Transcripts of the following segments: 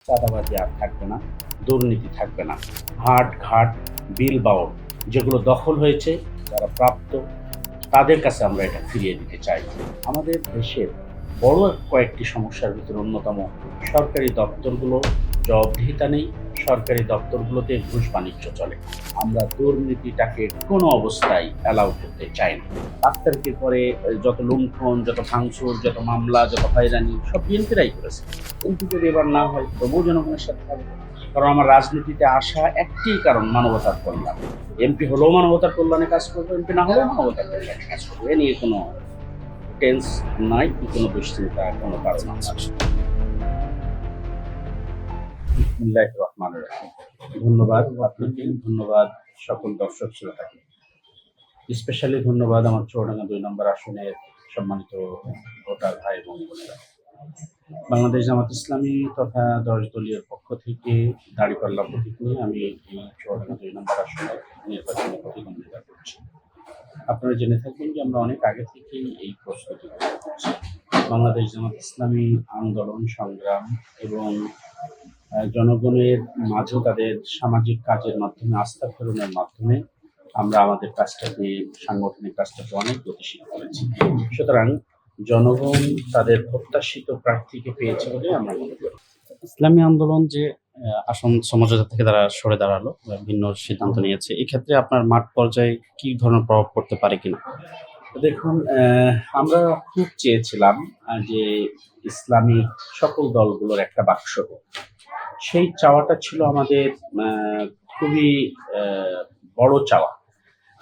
চাঁদাবাজি আর থাকবে না, দুর্নীতি থাকবে না। হাট, ঘাট, বিল বাওর যেগুলো দখল হয়েছে, যারা প্রাপ্ত তাদের কাছে আমরা এটা ফিরিয়ে দিতে চাই। আমাদের দেশের বড় কয়েকটি সমস্যার ভিতরে অন্যতম সরকারি দপ্তরগুলো জবাবদিহিতা নেই, সরকারি দপ্তরগুলোতে ঘুষ বাণিজ্য চলে। আমরা দুর্নীতিটাকে কোনো অবস্থায় অ্যালাউ করতে চাই না। ৫ তারিখের পরে যত লুণ্ঠন, যত ভাঙচুর, যত মামলা, যত হয়রানি সব বিএনপিরাই করেছে। কিন্তু যদি এবার না হয় তবুও জনগণের সাথে থাকবে। কারণ আমার রাজনীতিতে আসা একটি কারণ মানবতার কল্যাণ। এমপি হলেও মানবতার কল্যাণে কাজ করবো, এমপি না হলেও মানবতার কল্যাণে কাজ করবো। এ নিয়ে কোনো টেন্স নাই, কোনো দুশ্চিন্তা কোনো কারণ আছে। বিসমিল্লাহির রহমানির রহিম। ধন্যবাদ আপনাকে, ধন্যবাদ সকল দর্শক শ্রোতাকে। স্পেশালি ধন্যবাদ আমার চুয়াডাঙ্গা ২ নম্বর আসনের সম্মানিত ভোটার ভাই এবং বোনেরা। বাংলাদেশ জামাত ইসলামী তথা ১০ দলীয় পক্ষ থেকে দাঁড়িপাল্লা প্রতীক নিয়ে আমি এই চুয়াডাঙ্গা ২ নম্বর আসনে নির্বাচনে প্রতিদ্বন্দ্বিতা করছি। আপনারা জেনে থাকবেন যে আমরা অনেক আগে থেকেই এই প্রস্তুতি করছি। বাংলাদেশ জামাত ইসলামী আন্দোলন, সংগ্রাম এবং জনগণের মাঝে তাদের সামাজিক কাজের মাধ্যমে, আস্থা প্রেরণের মাধ্যমে আমরা আমাদের কাজটাকে, সাংগঠনিক কাজটাকে অনেক গতিশীল করেছি। সুতরাং জনগণ তাদের প্রত্যাশিত প্রার্থীকে পেয়েছে বলে আমরা মনে করি। ইসলামী আন্দোলন যে আসন সমঝোতা থেকে তারা সরে দাঁড়ালো, ভিন্ন সিদ্ধান্ত নিয়েছে, এক্ষেত্রে আপনার মাঠ পর্যায়ে কি ধরনের প্রভাব পড়তে পারে কিনা? দেখুন, আমরা খুব চেয়েছিলাম যে ইসলামিক সকল দলগুলোর একটা বাক্স হোক। সেই চাওয়াটা ছিল আমাদের খুবই বড় চাওয়া।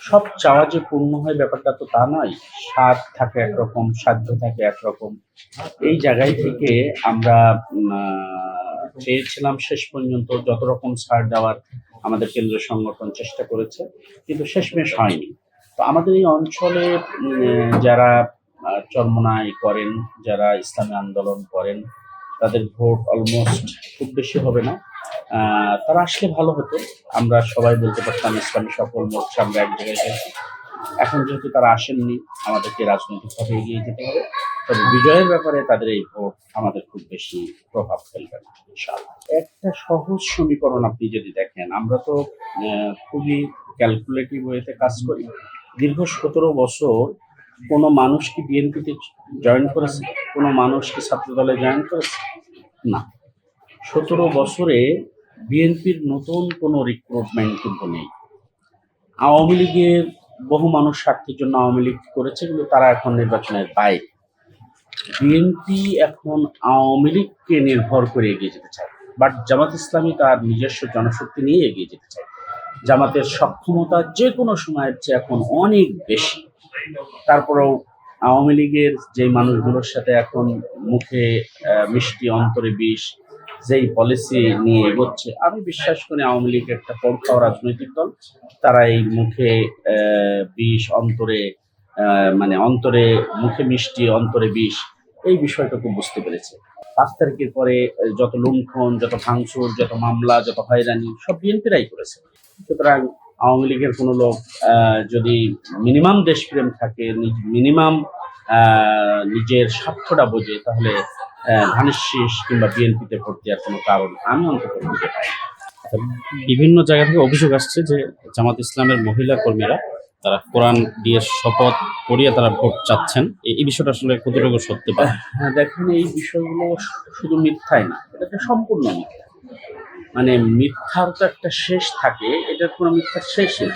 সব চাওয়া যে পূর্ণ হয় ব্যাপারটা তো তা নয়। স্বাদ থাকে একরকম, সাধ্য থাকে একরকম। এই জায়গায় থেকে আমরা চেয়েছিলাম শেষ পর্যন্ত যত রকম ছাড় দেওয়ার আমাদের কেন্দ্রীয় সংগঠন চেষ্টা করেছে, কিন্তু শেষমেশ হয়নি। তো আমাদের এই অঞ্চলে যারা চরমোনাই করেন, যারা ইসলামী আন্দোলন করেন, তাদের ভোট অলমোস্ট খুব বেশি হবে না। তারা আসলে ভালো হতো। আমরা সবাই বলতে পারতাম ইসলামী সকল মোর্চা আমরা এক জায়গায় গেছি। এখন যেহেতু তারা আসেননি, আমাদেরকে রাজনৈতিকভাবে এগিয়ে যেতে হবে। তবে বিজয়ের ব্যাপারে তাদের এই ভোট আমাদের খুব বেশি প্রভাব ফেলবে না ইনশাআল্লাহ। একটা সহজ সমীকরণ আপনি যদি দেখেন, আমরা তো খুবই ক্যালকুলেটিভ ওয়েতে কাজ করি। দীর্ঘ ১৭ বছর কোনো মানুষ কি বিএনপিতে জয়েন করেছে? কোনো মানুষ কি ছাত্রদলে জয়েন করেছে? না। ১৭ বছরে বিএনপির নতুন কোনো রিক্রুটমেন্ট কিন্তু নেই। আওয়ামী লীগের বহু মানুষ স্বার্থের জন্য আওয়ামী লীগ করেছে, কিন্তু তারা এখন নির্বাচনের বাইরে। বিএনপি এখন আওয়ামী লীগকে নির্ভর করে এগিয়ে যেতে চায়, বাট জামাত ইসলামী তার নিজস্ব জনশক্তি নিয়ে এগিয়ে যেতে চায়। জামাতের সক্ষমতা যে কোনো সময়ের চেয়ে এখন অনেক বেশি। তারপরেও আওয়ামী লীগের যেই মানুষগুলোর সাথে এখন মুখে মিষ্টি অন্তরে বিষ, যেই পলিসি নিয়ে এগোচ্ছে, আমি বিশ্বাস করি আওয়ামী লীগ একটা পড়খাও রাজনৈতিক দল। তারা এই মুখে বিষ, অন্তরে মানে অন্তরে মুখে মিষ্টি অন্তরে বিষ, এই বিষয়টুকু বুঝতে পেরেছে। ৫ তারিখের পরে যত লুণ্ঠন, যত ভাঙচুর, যত মামলা, যত হয়রানি সব বিএনপিরাই করেছে। সুতরাং আওয়ামী লীগের কোনো লোক যদি মিনিমাম দেশপ্রেম থাকে, মিনিমাম নিজের স্বার্থটা বোঝে, তাহলে ধানের শীষ কিংবা বিএনপিতে ভোট দেওয়ার কোনো কারণ আমি অন্তত খুঁজে পাই না। বিভিন্ন জায়গা থেকে অভিযোগ আসছে যে জামাত ইসলামের মহিলা কর্মীরা তারা কোরআন দিয়ে শপথ করিয়ে তারা ভোট চাচ্ছেন, এই বিষয়টা আসলে কতটুকু সত্যি পারে? হ্যাঁ, দেখেন, এই বিষয়গুলো শুধু মিথ্যাই না, এটা তো সম্পূর্ণ মিথ্যা। মানে মিথ্যার তো একটা শেষ থাকে, এটার কোনো মিথ্যার শেষ নেই।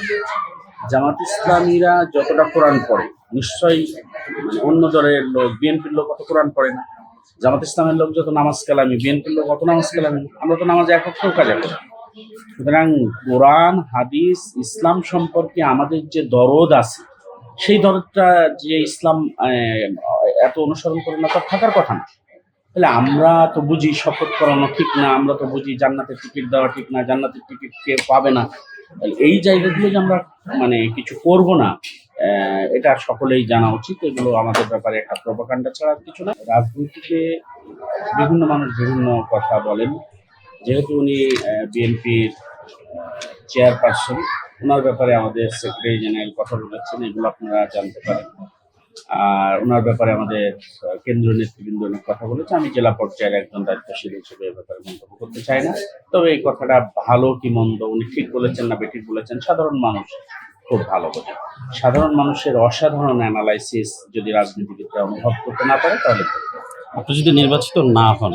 জামাত ইসলামীরা যতটা কোরআন পড়ে, নিশ্চয়ই মানে অন্য দলের লোক, বিএনপির লোক অত কোরআন পড়ে না। জামাত ইসলামের লোক যত নামাজ কালামি, বিএনপির লোক অত নামাজ কালামি। আমরা তো নামাজে এক অক্ষরও কাজে করি। সুতরাং কোরআন, হাদিস, ইসলাম সম্পর্কে আমাদের যে দরদ আছে, সেই দরদটা যে ইসলাম এত অনুসরণ করে না, তার থাকার কথা না। তাহলে আমরা তো বুঝি শপথ করানো ঠিক না, আমরা তো বুঝি জান্নাতের টিকিট দেওয়া ঠিক না, জান্নাতের টিকিট কেউ পাবে না। তাহলে এই জায়গাগুলো যে আমরা মানে কিছু করব না, এটা সকলেই জানা উচিত। এগুলো আমাদের ব্যাপারে একটা প্রোপাগান্ডা ছাড়া কিছু না। রাজনীতিতে বিভিন্ন মানুষ বিভিন্ন কথা বলেন। যেহেতু উনি বিএনপির চেয়ারপারসন, ওনার ব্যাপারে আমাদের সেক্রেটারি জেনারেল কথা বলেছেন, এগুলো আপনারা জানতে পারেন। আর ওনার ব্যাপারে আমাদের কেন্দ্রীয় নেতৃবৃন্দ অনেক কথা বলেছে। আমি জেলা পর্যায়ের একজন দায়িত্বশীল হিসেবে এ ব্যাপারে মন্তব্য করতে চাই না। তবে এই কথাটা ভালো কি মন্দ, উনি ঠিক বলেছেন না বেঠিক বলেছেন, সাধারণ মানুষ খুব ভালো বোঝে। সাধারণ মানুষের অসাধারণ অ্যানালাইসিস যদি রাজনীতিবিদরা অনুভব করতে না পারে তাহলে করবে। আপনি যদি নির্বাচিত না হন,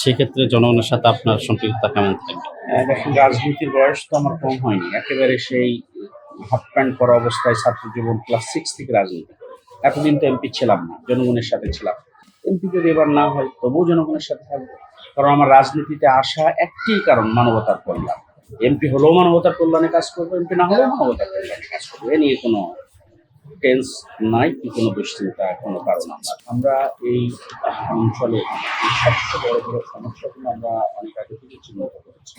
সেক্ষেত্রে জনগণের সাথে আপনার সম্পৃক্ততা কেমন থাকবে? দেখেন, রাজনীতির বয়স তো আমার কম হয়নি, একেবারে সেই হাফ প্যান্ট পরা অবস্থায় ছাত্র জীবন ক্লাস 6 থেকে রাজনীতি করে। এতদিন তো এমপি ছিলাম না, জনগণের সাথে ছিলাম। এমপি যদি এবার না হয় তবুও জনগণের সাথে থাকবো, কারণ আমার রাজনীতিতে আসা একটি কারণ, মানবতার কল্যাণ। এমপি হলেও মানবতার কল্যাণে কাজ করবো, এমপি না হলেও মানবতার কল্যাণে কাজ করবো। এ নিয়ে কোনো টেন্স নাই কি কোনো দুশ্চিন্তা কোনো কারণ আমার। আমরা এই অঞ্চলে এই সবচেয়ে বড় বড় সমস্যাগুলো আমরা অনেক আগে থেকে চিহ্নিত করেছি।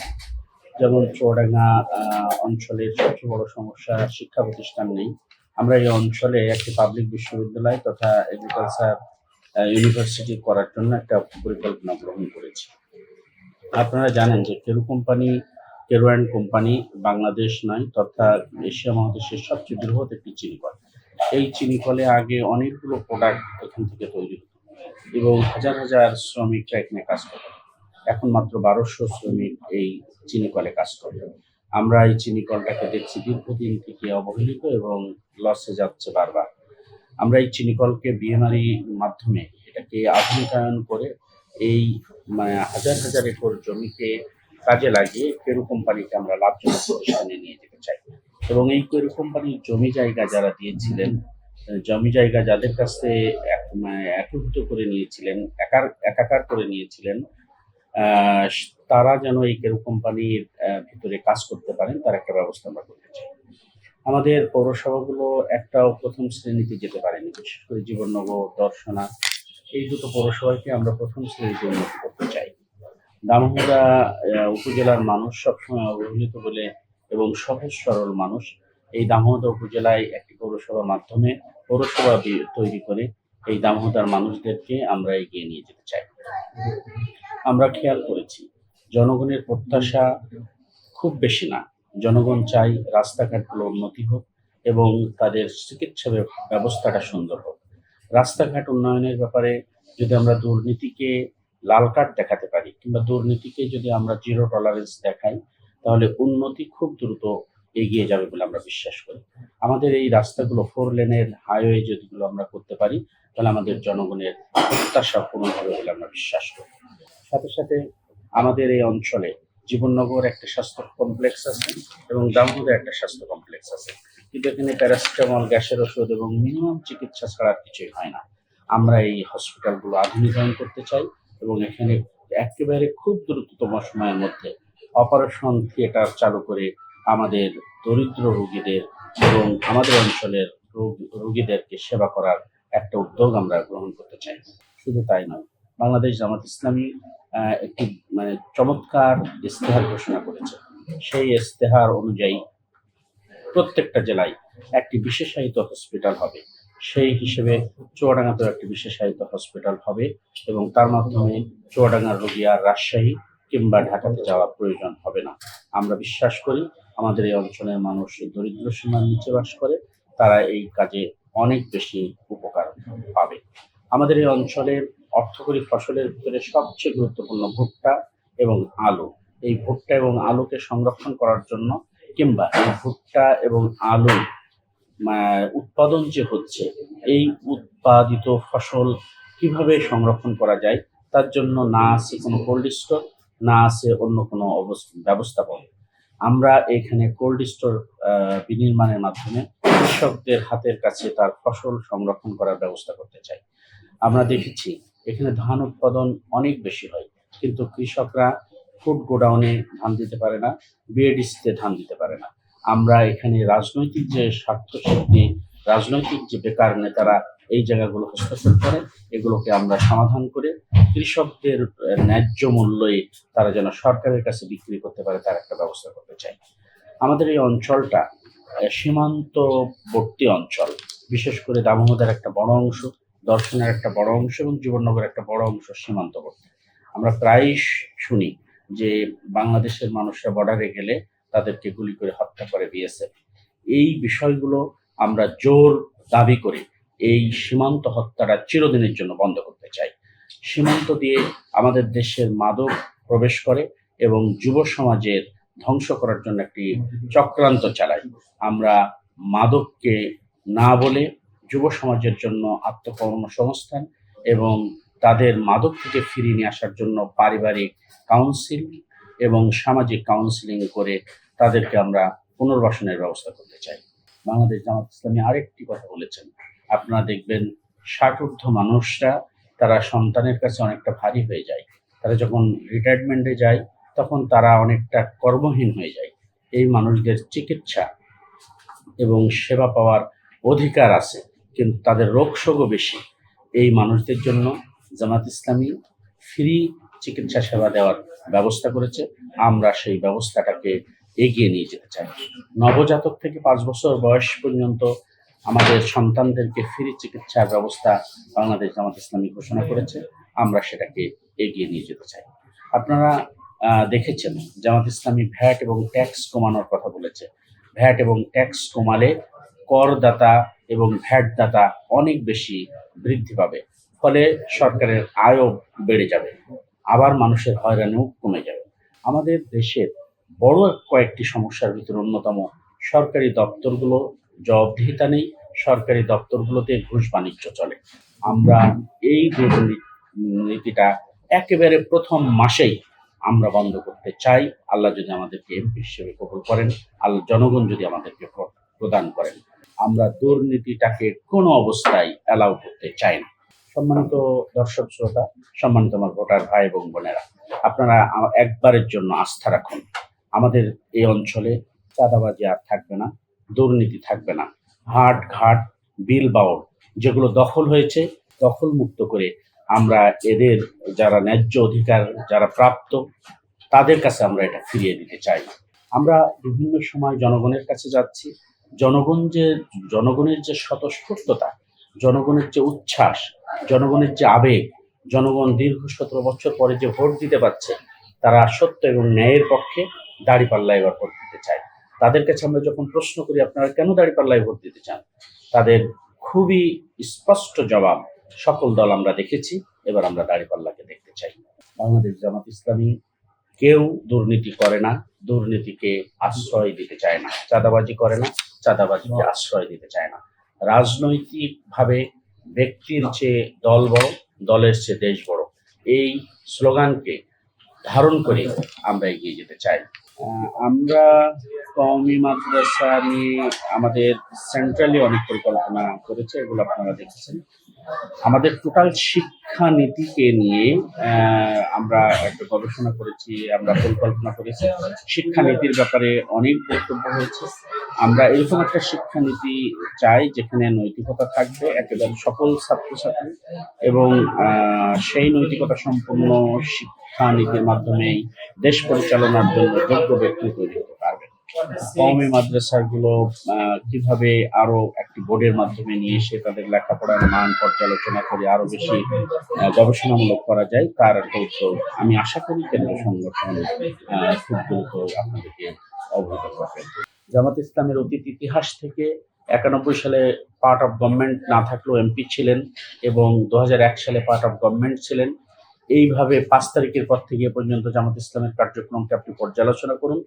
যেমন চুয়াডাঙ্গা অঞ্চলের সবচেয়ে বড় সমস্যা শিক্ষা প্রতিষ্ঠান নেই। আমরা এই অঞ্চলে একটি পাবলিক বিশ্ববিদ্যালয় তথা এগ্রিকালচার ইউনিভার্সিটি করার জন্য একটা পরিকল্পনা গ্রহণ করেছি। আপনারা জানেন যে কেরু অ্যান্ড কোম্পানি বাংলাদেশ নয় তথা এশিয়া মহাদেশের সবচেয়ে বৃহৎ একটি চিনি কল। এই চিনি কলে আগে অনেকগুলো প্রোডাক্ট এখান থেকে তৈরি হতো এবং হাজার হাজার শ্রমিকরা এখানে কাজ করত। এখন মাত্র 1200 শ্রমিক এই চিনি কলে কাজ করে। আমরা এই চিনি কলটাকে দেখছি দীর্ঘদিন থেকে অবহেলিত এবং লসে যাচ্ছে বারবার। আমরা এই চিনি কলকে বিএমআরই মাধ্যমে এটাকে আধুনিকায়ন করে এই হাজার হাজার একর জমিকে কাজে লাগিয়ে কেরু কোম্পানিকে আমরা লাভজনক প্রতিষ্ঠানে নিয়ে যেতে চাই। এবং এই কেরু কোম্পানির জমি জায়গা যারা দিয়েছিলেন, জমি জায়গা যাদের কাছে একীভূত করে নিয়েছিলেন, একাকার করে নিয়েছিলেন, আহ, তারা যেন এই কেরু কোম্পানির ভিতরে কাজ করতে পারেন তার একটা ব্যবস্থা আমরা করতে চাই। আমাদের পৌরসভাগুলো একটাও প্রথম শ্রেণীতে যেতে পারেনি, বিশেষ করে জীবননগর, দর্শনা, এই দুটো পৌরসভাকে আমরা প্রথম শ্রেণীতে উন্নতি করতে চাই। দামোহদা উপজেলার মানুষ সবসময় অবহেলিত বলে এবং সহজ সরল মানুষ। এই দামোহদা উপজেলায় একটি পৌরসভার মাধ্যমে পৌরসভা তৈরি করে এই দামোহদার মানুষদেরকে আমরা এগিয়ে নিয়ে যেতে চাই। আমরা খেয়াল করেছি জনগণের প্রত্যাশা খুব বেশি না। জনগণ চাই রাস্তাঘাটগুলো উন্নতি হোক এবং তাদের চিকিৎসা ব্যবস্থাটা সুন্দর হোক। রাস্তাঘাট উন্নয়নের ব্যাপারে যদি আমরা দুর্নীতিকে লাল কার্ড দেখাতে পারি কিংবা দুর্নীতিকে যদি আমরা জিরো টলারেন্স দেখাই, তাহলে উন্নতি খুব দ্রুত এগিয়ে যাবে বলে আমরা বিশ্বাস করি। আমাদের এই রাস্তাগুলো 4 লেনের হাইওয়ে যদিগুলো আমরা করতে পারি, তাহলে আমাদের জনগণের প্রত্যাশা পূরণ হবে বলে আমরা বিশ্বাস করি। সাথে সাথে আমাদের এই অঞ্চলে জীবননগর একটা স্বাস্থ্য কমপ্লেক্স আছে এবং দামোদরে একটা স্বাস্থ্য কমপ্লেক্স আছে, কিন্তু এখানে প্যারাসিটামল, গ্যাসের ওষুধ এবং মিনিমাম চিকিৎসা ছাড়া আর কিছুই হয় না। আমরা এই হসপিটালগুলো আধুনিকায়ন করতে চাই এবং এখানে একেবারে খুব দ্রুততম সময়ের মধ্যে অপারেশন থিয়েটার চালু করে আমাদের দরিদ্র রোগীদের এবং আমাদের অঞ্চলের রোগীদেরকে সেবা করার একটা উদ্যোগ আমরা গ্রহণ করতে চাই। শুধু তাই নয়, বাংলাদেশ জামাত ইসলামী একটি চমৎকার ইস্তেহার ঘোষণা করেছে। সেই ইস্তেহার অনুযায়ী প্রত্যেকটা জেলায় একটি বিশেষায়িত হসপিটাল হবে। সেই হিসেবে চুয়াডাঙ্গাতেও একটি বিশেষায়িত হসপিটাল হবে এবং তার মাধ্যমে চুয়াডাঙ্গার রোগী আর রাজশাহী কিংবা ঢাকাতে যাওয়ার প্রয়োজন হবে না। আমরা বিশ্বাস করি আমাদের এই অঞ্চলের মানুষ দরিদ্র সীমার নিচে বাস করে, তারা এই কাজে অনেক বেশি উপকার পাবে। আমাদের এই অঞ্চলের অর্থকরী ফসলের ভিতরে সবচেয়ে গুরুত্বপূর্ণ ভুট্টা এবং আলু। এই ভুট্টা এবং আলুকে সংরক্ষণ করার জন্য কিংবা এই ভুট্টা এবং আলু উৎপাদন যে হচ্ছে, এই উৎপাদিত ফসল কিভাবে সংরক্ষণ করা যায় তার জন্য না আছে কোনো কোল্ড স্টোর, না আছে অন্য কোনো ব্যবস্থাপনা। আমরা এখানে কোল্ড স্টোর বিনির্মাণের মাধ্যমে কৃষকদের হাতের কাছে তার ফসল সংরক্ষণ করার ব্যবস্থা করতে চাই। আমরা দেখেছি এখানে ধান উৎপাদন অনেক বেশি হয়, কিন্তু কৃষকরা ফুড গোডাউনে ধান দিতে পারে না, বিএডিসিতে ধান দিতে পারে না। আমরা এখানে রাজনৈতিক যে স্বার্থ সিদ্ধি, রাজনৈতিক যে বেকার নেতারা এই জায়গাগুলো হস্তক্ষেপ করে, এগুলোকে আমরা সমাধান করে কৃষকদের ন্যায্য মূল্যে তারা যেন সরকারের কাছে বিক্রি করতে পারে তার একটা ব্যবস্থা করতে চাই। আমাদের এই অঞ্চলটা সীমান্তবর্তী অঞ্চল, বিশেষ করে দামোহদের একটা বড় অংশ, দর্শনের একটা বড় অংশ এবং জীবননগরের একটা বড় অংশ সীমান্তবর্তী। আমরা প্রায়ই শুনি যে বাংলাদেশের মানুষরা বর্ডারে গেলে তাদেরকে গুলি করে হত্যা করে বিএসএফ। এই বিষয়গুলো আমরা জোর দাবি করে এই সীমান্ত হত্যাটা চিরদিনের জন্য বন্ধ করতে চাই। সীমান্ত দিয়ে আমাদের দেশের মাদক প্রবেশ করে এবং যুব সমাজের ধ্বংস করার জন্য একটি চক্রান্ত চালায়। আমরা মাদককে না বলে যুব সমাজের জন্য আত্মকর্মসংস্থান এবং তাদের মাদক থেকে ফিরিয়ে নিয়ে আসার জন্য পারিবারিক কাউন্সিল এবং সামাজিক কাউন্সিলিং করে তাদেরকে আমরা পুনর্বাসনের ব্যবস্থা করতে চাই। বাংলাদেশ জামাত ইসলামী আরেকটি কথা বলেছেন, আপনারা দেখবেন 60 ঊর্ধ্ব মানুষরা তারা সন্তানের কাছে অনেকটা ভারী হয়ে যায়। তারা যখন রিটায়ারমেন্টে যায় তখন তারা অনেকটা কর্মহীন হয়ে যায়। এই মানুষদের চিকিৎসা এবং সেবা পাওয়ার অধিকার আছে, কিন্তু তাদের রোগশোকও বেশি। এই মানুষদের জন্য জামাত ইসলামী ফ্রি চিকিৎসা সেবা দেওয়ার ব্যবস্থা করেছে। আমরা সেই ব্যবস্থাটাকে এগিয়ে নিয়ে যেতে চাই। নবজাতক থেকে 5 বছর বয়স পর্যন্ত আমাদের সন্তানদেরকে ফ্রি চিকিৎসার ব্যবস্থা বাংলাদেশ জামাত ইসলামী ঘোষণা করেছে। আমরা সেটাকে এগিয়ে নিয়ে যেতে চাই। আপনারা দেখেছেন জামাত ইসলামী ভ্যাট এবং ট্যাক্স কমানোর কথা বলেছে। ভ্যাট এবং ট্যাক্স কমালে করদাতা এবং ভ্যাটদাতা অনেক বেশি বৃদ্ধি পাবে, ফলে সরকারের আয়ও বেড়ে যাবে, আবার মানুষের হয়রানিও কমে যাবে। আমাদের দেশের বড় কয়েকটি সমস্যার ভিতরে অন্যতম সরকারি দপ্তরগুলো জবাবদিহিতা নেই, সরকারি দপ্তরগুলোতে ঘুষ বাণিজ্য চলে। আমরা এই দুর্নীতিটা একেবারে প্রথম মাসেই আমরা বন্ধ করতে চাই। আল্লাহ যদি আমাদেরকে এমপি হিসেবে কবুল করেন, আল্লাহ জনগণ যদি আমাদেরকে প্রদান করেন, আমরা দুর্নীতিটাকে কোনো অবস্থায় অ্যালাউ করতে চাই না। সম্মানিত দর্শক শ্রোতা, সম্মানিত আমার ভোটার ভাই এবং বোনেরা, আপনারা একবারের জন্য আস্থা রাখুন, আমাদের এই অঞ্চলে চাঁদাবাজি আর থাকবে না, দুর্নীতি থাকবে না। হাট ঘাট বিল বাউল যেগুলো দখল হয়েছে, দখল মুক্ত করে আমরা এদের যারা ন্যায্য অধিকার যারা প্রাপ্ত তাদের কাছে আমরা এটা ফিরিয়ে দিতে চাই। আমরা বিভিন্ন সময় জনগণের কাছে যাচ্ছি। জনগণের যে স্বতঃস্ফূর্ততা, জনগণের যে উচ্ছ্বাস, জনগণের যে আবেগ, জনগণ দীর্ঘ 17 বছর পরে যে ভোট দিতে পারছে, তারা সত্য এবং ন্যায়ের পক্ষে দাঁড়িপাল্লায় এবার ভোট দিতে চায়। তাদের কাছে আমরা যখন প্রশ্ন করি আপনারা কেন দাঁড়িপাল্লায় ভোট দিতে চান, তাদের খুবই স্পষ্ট জবাব সকল দল আমরা দেখেছি, এবার আমরা দাঁড়িপাল্লাকে দেখতে চাই। বাংলাদেশ জামাত ইসলামী কেউ দুর্নীতি করে না, দুর্নীতিকে আশ্রয় দিতে চায় না, চাঁদাবাজি করে না, চাঁদাবাজিকে আশ্রয় দিতে চায় না। রাজনৈতিকভাবে ব্যক্তির চেয়ে দল বড়, দলের চেয়ে দেশ বড়, এই স্লোগানকে ধারণ করে আমরা এগিয়ে যেতে চাই। আমরা কওমি মাদ্রাসা নিয়ে আমাদের সেন্ট্রালি অনেক পরিকল্পনা করেছে, এগুলো আপনারা দেখেছেন। আমাদের টোটাল শিক্ষা নীতিকে নিয়ে আমরা একটা গবেষণা করেছি, আমরা পরিকল্পনা করেছি। শিক্ষা নীতির ব্যাপারে অনেক বক্তব্য হয়েছে। আমরা এরকম একটা শিক্ষা নীতি চাই যেখানে নৈতিকতা থাকবে একেবারে সকল ছাত্রছাত্রী, এবং সেই নৈতিকতা সম্পন্ন শিক্ষা নীতির মাধ্যমেই দেশ পরিচালনার জন্য যোগ্য ব্যক্তি তৈরি হতে পারবে। কওমি মাদ্রাসাগুলো কিভাবে আরো একটি বোর্ডের মাধ্যমে নিয়ে এসে তাদের লেখাপড়ার মান পর্যালোচনা করে আরো বেশি গবেষণামূলক করা যায়, তার একটা উদ্যোগ আমি আশা করি কেন্দ্র সংগঠন খুব দ্রুত আপনাদেরকে অবহিত করবে। জামাত ইসলামের অতীত ইতিহাস থেকে 91 সালে পার্ট অফ গভর্নমেন্ট না থাকলেও এমপি ছিলেন এবং 2001 সালে পার্ট অফ গভর্নমেন্ট ছিলেন। এইভাবে 5 তারিখের পর থেকে পর্যন্ত জামাত ইসলামের কার্যক্রমকে আপনি পর্যালোচনা করুন।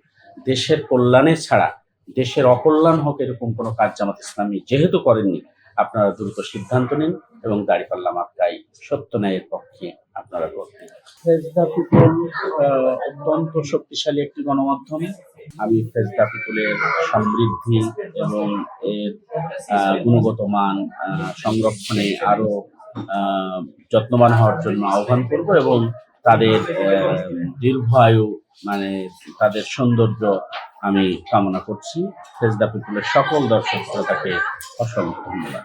দেশের কল্যাণে ছাড়া দেশের অকল্যাণ হোক এরকম কোনো কাজ জামাত ইসলামী যেহেতু করেননি, আপনারা দ্রুত সিদ্ধান্ত নিন এবং দাঁড়িপাল্লা মার্কায় সত্য ন্যায়ের পক্ষে আপনারা ভোট দিন। ফেজ দ্য পিপল অত্যন্ত শক্তিশালী একটি গণমাধ্যম। আমি ফেজ দ্য পিপলের সমৃদ্ধি এবং এর গুণগত মান সংরক্ষণে আরো যত্নবান হওয়ার জন্য আহ্বান করব এবং তাদের দীর্ঘায়ু মানে তাদের সৌন্দর্য আমি কামনা করছি। ফেজ দ্য পিপলের সকল দর্শক শ্রোতাকে অসংখ্য ধন্যবাদ।